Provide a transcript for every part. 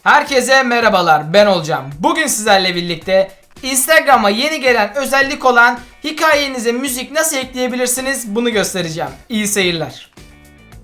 Herkese merhabalar, ben Olcam. Bugün sizlerle birlikte Instagram'a yeni gelen özellik olan hikayenize müzik nasıl ekleyebilirsiniz bunu göstereceğim. İyi seyirler.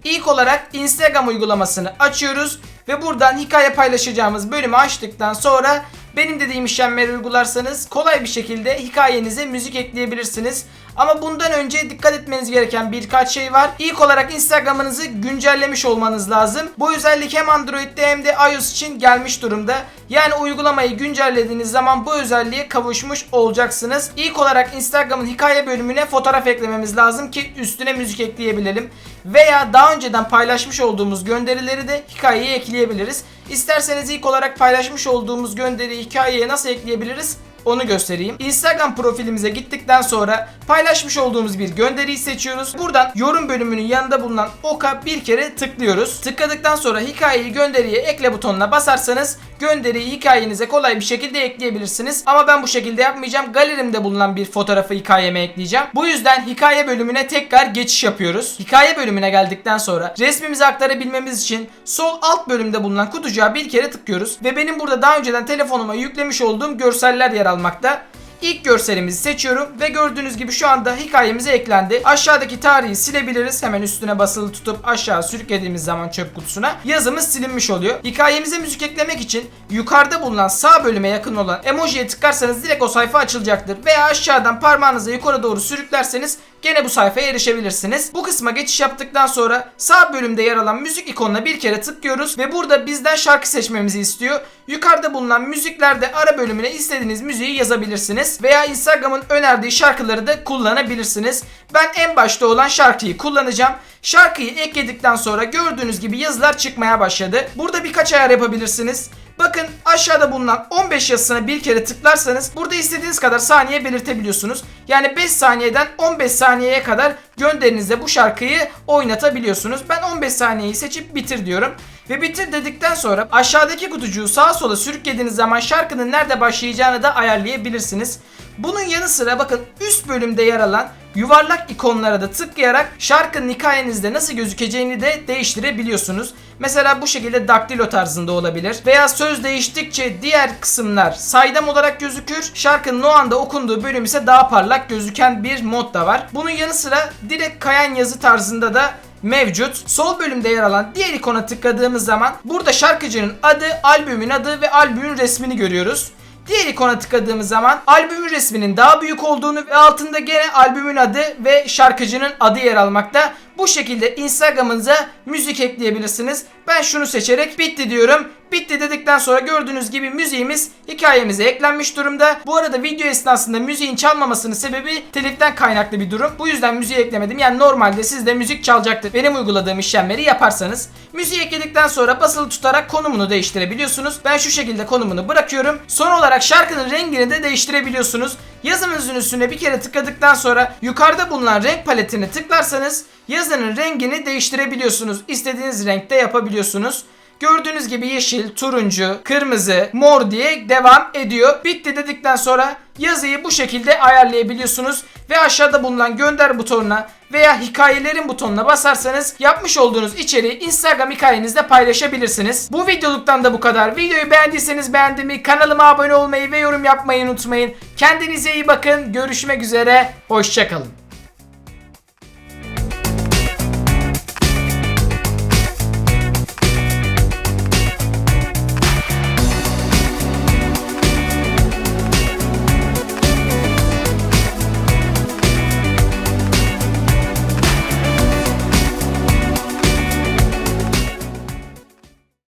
İlk olarak Instagram uygulamasını açıyoruz ve buradan hikaye paylaşacağımız bölümü açtıktan sonra benim dediğim işlemleri uygularsanız kolay bir şekilde hikayenize müzik ekleyebilirsiniz. Ama bundan önce dikkat etmeniz gereken birkaç şey var. İlk olarak Instagram'ınızı güncellemiş olmanız lazım. Bu özellik hem Android'de hem de iOS için gelmiş durumda. Yani uygulamayı güncellediğiniz zaman bu özelliğe kavuşmuş olacaksınız. İlk olarak Instagram'ın hikaye bölümüne fotoğraf eklememiz lazım ki üstüne müzik ekleyebilelim. Veya daha önceden paylaşmış olduğumuz gönderileri de hikayeye ekleyebiliriz. İsterseniz ilk olarak paylaşmış olduğumuz gönderiyi hikayeye nasıl ekleyebiliriz? Onu göstereyim. Instagram profilimize gittikten sonra paylaşmış olduğumuz bir gönderiyi seçiyoruz. Buradan yorum bölümünün yanında bulunan oka bir kere tıklıyoruz. Tıkladıktan sonra hikayeyi gönderiye ekle butonuna basarsanız gönderiyi hikayenize kolay bir şekilde ekleyebilirsiniz. Ama ben bu şekilde yapmayacağım. Galerimde bulunan bir fotoğrafı hikayeme ekleyeceğim. Bu yüzden hikaye bölümüne tekrar geçiş yapıyoruz. Hikaye bölümüne geldikten sonra resmimizi aktarabilmemiz için sol alt bölümde bulunan kutucuğa bir kere tıklıyoruz. Ve benim burada daha önceden telefonuma yüklemiş olduğum görseller yer almakta. İlk görselimizi seçiyorum ve gördüğünüz gibi şu anda hikayemize eklendi. Aşağıdaki tarihi silebiliriz. Hemen üstüne basılı tutup aşağı sürüklediğimiz zaman çöp kutusuna yazımız silinmiş oluyor. Hikayemize müzik eklemek için yukarıda bulunan sağ bölüme yakın olan emojiye tıklarsanız direkt o sayfa açılacaktır. Veya aşağıdan parmağınızı yukarı doğru sürüklerseniz gene bu sayfaya erişebilirsiniz. Bu kısma geçiş yaptıktan sonra sağ bölümde yer alan müzik ikonuna bir kere tıklıyoruz ve burada bizden şarkı seçmemizi istiyor. Yukarıda bulunan müziklerde ara bölümüne istediğiniz müziği yazabilirsiniz. Veya Instagram'ın önerdiği şarkıları da kullanabilirsiniz. Ben en başta olan şarkıyı kullanacağım. Şarkıyı ekledikten sonra gördüğünüz gibi yazılar çıkmaya başladı. Burada birkaç ayar yapabilirsiniz. Bakın aşağıda bulunan 15 yazısına bir kere tıklarsanız burada istediğiniz kadar saniye belirtebiliyorsunuz. Yani 5 saniyeden 15 saniyeye kadar gönderinizde bu şarkıyı oynatabiliyorsunuz. Ben 15 saniyeyi seçip bitir diyorum. Ve bitir dedikten sonra aşağıdaki kutucuğu sağa sola sürüklediğiniz zaman şarkının nerede başlayacağını da ayarlayabilirsiniz. Bunun yanı sıra bakın üst bölümde yer alan yuvarlak ikonlara da tıklayarak şarkının hikayenizde nasıl gözükeceğini de değiştirebiliyorsunuz. Mesela bu şekilde daktilo tarzında olabilir. Veya söz değiştikçe diğer kısımlar saydam olarak gözükür. Şarkının o anda okunduğu bölüm ise daha parlak gözüken bir mod da var. Bunun yanı sıra direkt kayan yazı tarzında da mevcut. Sol bölümde yer alan diğer ikona tıkladığımız zaman burada şarkıcının adı, albümün adı ve albümün resmini görüyoruz. Diğer ikona tıkladığımız zaman albümün resminin daha büyük olduğunu ve altında gene albümün adı ve şarkıcının adı yer almakta. Bu şekilde Instagram'ınıza müzik ekleyebilirsiniz. Ben şunu seçerek bitti diyorum. Bitti dedikten sonra gördüğünüz gibi müziğimiz hikayemize eklenmiş durumda. Bu arada video esnasında müziğin çalmamasının sebebi teliften kaynaklı bir durum. Bu yüzden müziği eklemedim. Yani normalde sizde müzik çalacaktır. Benim uyguladığım işlemleri yaparsanız. Müziği ekledikten sonra basılı tutarak konumunu değiştirebiliyorsunuz. Ben şu şekilde konumunu bırakıyorum. Son olarak şarkının rengini de değiştirebiliyorsunuz. Yazınızın üstüne bir kere tıkladıktan sonra yukarıda bulunan renk paletine tıklarsanız yazının rengini değiştirebiliyorsunuz. İstediğiniz renkte yapabiliyorsunuz. Gördüğünüz gibi yeşil, turuncu, kırmızı, mor diye devam ediyor. Bitti dedikten sonra yazıyı bu şekilde ayarlayabiliyorsunuz. Ve aşağıda bulunan gönder butonuna veya hikayelerin butonuna basarsanız yapmış olduğunuz içeriği Instagram hikayenizde paylaşabilirsiniz. Bu videoluktan da bu kadar. Videoyu beğendiyseniz beğenmeyi, kanalıma abone olmayı ve yorum yapmayı unutmayın. Kendinize iyi bakın. Görüşmek üzere. Hoşça kalın.